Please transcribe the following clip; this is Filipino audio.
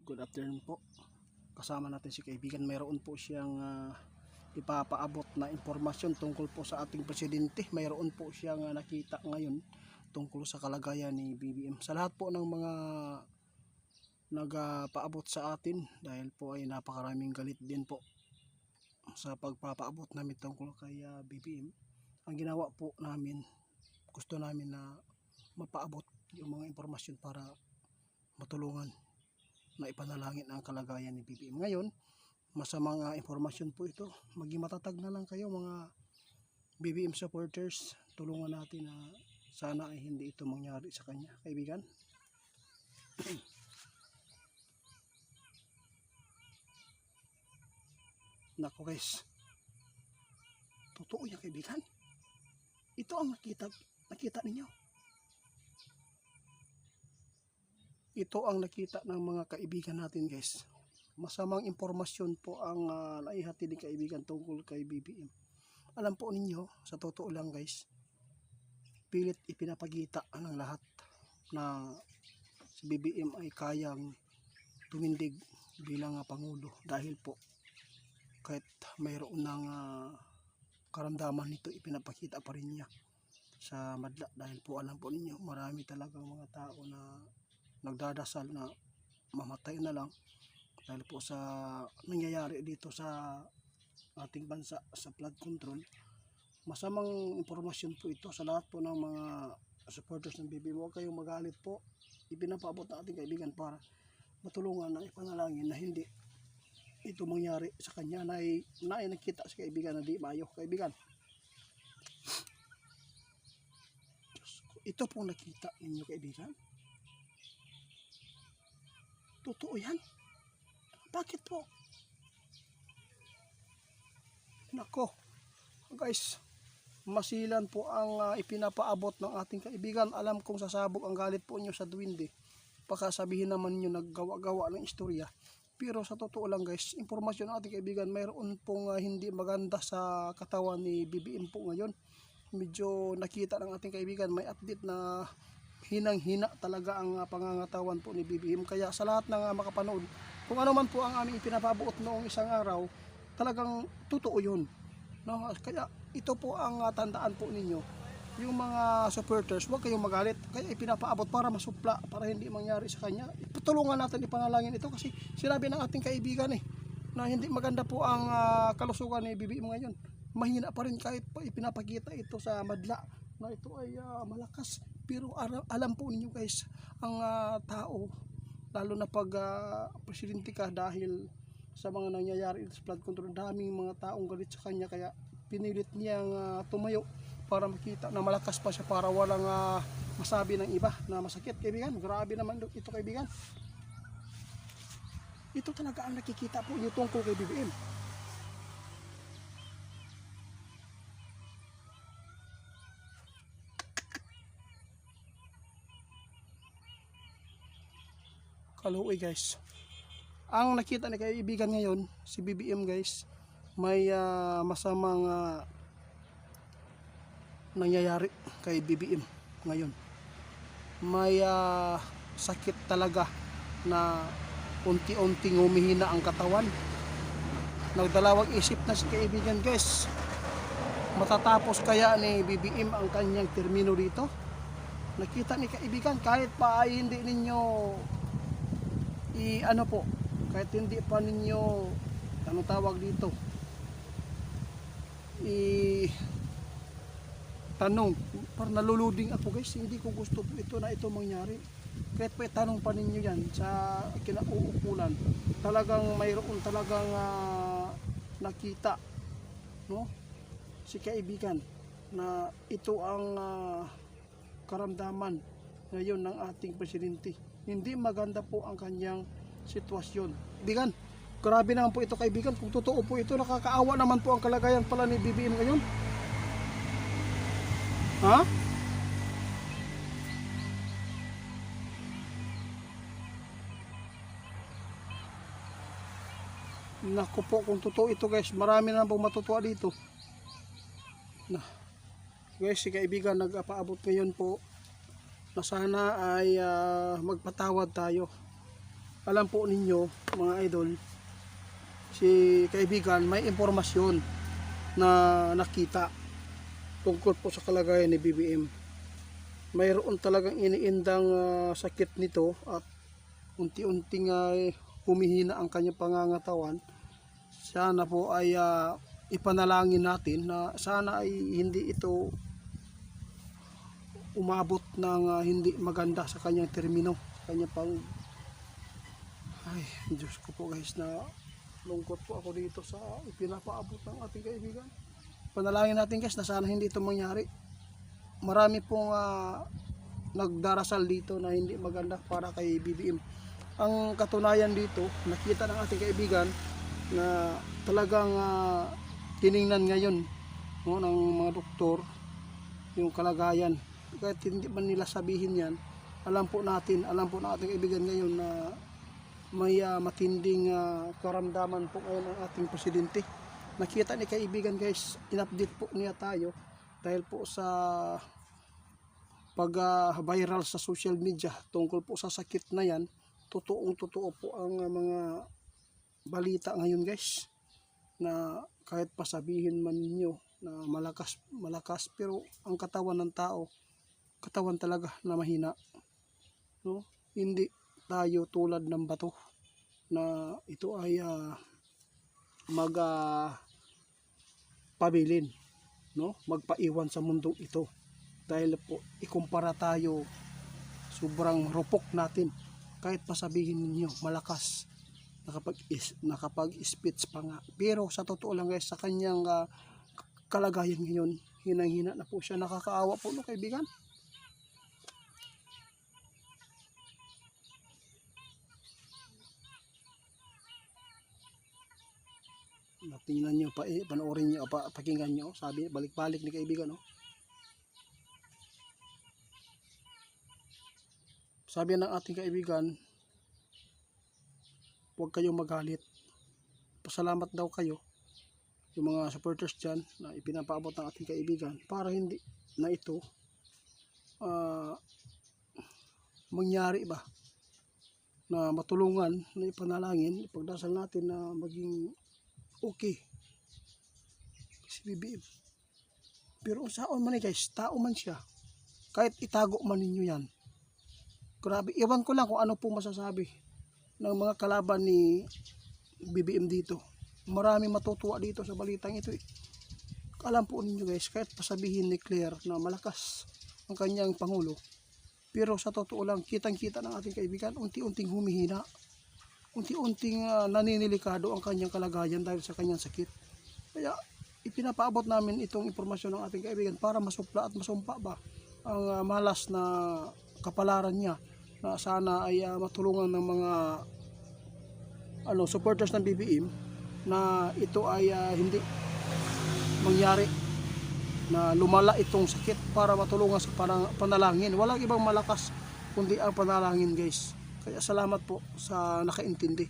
Good afternoon po. Kasama natin si kaibigan. Mayroon po siyang ipapaabot na impormasyon tungkol po sa ating presidente. Mayroon po siyang nakita ngayon tungkol sa kalagayan ni BBM. Sa lahat po ng mga nagpaabot sa atin, dahil po ay napakaraming galit din po sa pagpapaabot namin tungkol kay BBM. Ang ginawa po namin, gusto namin na mapaabot yung mga impormasyon para matulungan na ipanalangin ang kalagayan ni BBM. Ngayon, masamang impormasyon po ito. Maging matatag na lang kayo mga BBM supporters. Tulungan natin na sana ay hindi ito mangyari sa kanya, kaibigan. Nako guys, totoo yan kaibigan. Ito ang nakita ninyo. Ito ang nakita ng mga kaibigan natin guys. Masamang impormasyon po ang naihati ng kaibigan tungkol kay BBM. Alam po ninyo, sa totoo lang guys, pilit ipinapagita ng lahat na si BBM ay kayang tumindig bilang Pangulo. Dahil po kahit mayroon ng karamdaman nito, ipinapakita pa rin niya sa madla. Dahil po alam po ninyo, marami talagang mga tao na nagdadasal na mamatay na lang dahil po sa nangyayari dito sa ating bansa sa flood control. Masamang impormasyon po ito sa lahat po ng mga supporters ng BBM. Huwag kayong magalit po. Ipinapaabot ng ating kaibigan para matulungan ng ipanalangin na hindi ito mangyari sa kanya na nakita sa kaibigan na di mayo. Kaibigan, ito pong nakita ninyo kaibigan. Totoo yan. Bakit po? Nako, guys, masilan po ang ipinapaabot ng ating kaibigan. Alam kong sasabog ang galit po nyo sa duwinde. Baka sabihin naman nyo naggawa-gawa ng istorya. Pero sa totoo lang guys, impormasyon ng ating kaibigan, mayroon pong hindi maganda sa katawan ni BBM po ngayon. Medyo nakita ng ating kaibigan, may update na hinang-hina talaga ang pangangatawan po ni BBM. Kaya sa lahat ng makapanood, kung ano man po ang aming ipinapabuot noong isang araw, talagang totoo yun. No? Kaya ito po ang tandaan po ninyo. Yung mga supporters, huwag kayong magalit. Kaya ipinapaabot para masupla, para hindi mangyari sa kanya. Tulungan natin ipanalangin ito kasi sinabi ng ating kaibigan na hindi maganda po ang kalusugan ni BBM ngayon. Mahina pa rin kahit pa ipinapakita ito sa madla na ito ay malakas. Pero alam po ninyo guys, ang tao, lalo na pag presidente ka, dahil sa mga nangyayari sa flood control, daming mga taong galit sa kanya. Kaya pinilit niyang tumayo para makita na malakas pa siya, para walang masabi ng iba na masakit. Kaibigan, grabe naman ito kaibigan. Ito talaga ang nakikita po niyo tungkol kay BBM. Kaluoy guys, ang nakita ni kaibigan ngayon si BBM guys, may masamang nangyayari kay BBM ngayon. May sakit talaga na unti-unting humihina ang katawan. Nagdalawang isip na si kaibigan guys, matatapos kaya ni BBM ang kanyang termino dito. Nakita ni kaibigan, kahit pa ay hindi ninyo kahit hindi pa ninyo tawag dito tanong, para naluluding ako guys, hindi ko gusto ito na ito mangyari. Kahit pa itanong pa ninyo yan sa kinauukulan, talagang mayroon talagang nakita, no, si kaibigan na ito ang karamdaman ngayon ng ating presidente. Hindi maganda po ang kanyang sitwasyon. Kaibigan, grabe naman po ito kaibigan. Kung totoo po ito, nakakaawa naman po ang kalagayan pala ni BBM ngayon. Ha? Naku po, kung totoo ito guys, marami na pong matutuwa dito. Guys, si kaibigan nagpaabot ngayon po na sana ay magpatawad tayo alam po ninyo mga idol, si kaibigan may impormasyon na nakita tungkol po sa kalagayan ni BBM. Mayroon talagang iniindang sakit nito at unti-unting humihina ang kanyang pangangatawan. Sana po ay ipanalangin natin na sana ay hindi ito umabot ng hindi maganda sa kanyang termino, kanyang pang ay Diyos ko po guys, na lungkot po ako dito sa ipinapaabot ng ating kaibigan. Panalangin natin guys na sana hindi ito mangyari. Marami pong nagdarasal dito na hindi maganda para kay BBM. Ang katunayan dito, nakita ng ating kaibigan na talagang tiningnan ngayon ng mga doktor yung kalagayan. Kahit hindi man nila sabihin yan, alam po natin, alam po ng ating kaibigan ngayon na may matinding karamdaman po ngayon ang ating presidente. Nakita ni kaibigan guys, in-update po niya tayo dahil po sa pag-viral sa social media tungkol po sa sakit na yan. Totoo po ang mga balita ngayon guys, na kahit pasabihin man ninyo na malakas pero ang katawan ng tao, katawan talaga na mahina, no? Hindi tayo tulad ng bato na ito ay pabilin, no? Magpaiwan sa mundong ito dahil po ikumpara tayo, sobrang rupok natin. Kahit pasabihin ninyo malakas, nakapag-speech pa nga, pero sa totoo lang guys, sa kanyang kalagayan ngayon, hinang-hina na po siya. Nakakaawa po no kaibigan. Tingnan nyo pa panoorin nyo, pakinggan nyo, sabi balik-balik ni kaibigan, no? Sabi ng ating kaibigan, huwag kayong magalit, pasalamat daw kayo yung mga supporters dyan na ipinapaabot ng ating kaibigan para hindi na ito mangyari ba, na matulungan, na ipanalangin, ipagdasal natin na maging okay si BBM. Pero saan man guys, tao man siya, kahit itago man ninyo yan, grabe, iwan ko lang kung ano po masasabi ng mga kalaban ni BBM dito. Maraming matutuwa dito sa balitang ito eh. Alam po ninyo guys, kahit pasabihin ni Claire na malakas ang kanyang pangulo, pero sa totoo lang, kitang-kita ng ating kaibigan, unti-unting humihina, unti-unting naninilikado ang kanyang kalagayan dahil sa kanyang sakit. Kaya ipinapaabot namin itong impormasyon ng ating kaibigan para masupla at masumpa ba ang malas na kapalaran niya, na sana ay matulungan ng mga supporters ng BBM na ito ay hindi mangyari, na lumala itong sakit, para matulungan sa panalangin. Walang ibang malakas kundi ang panalangin guys. Kaya salamat po sa nakaintindi.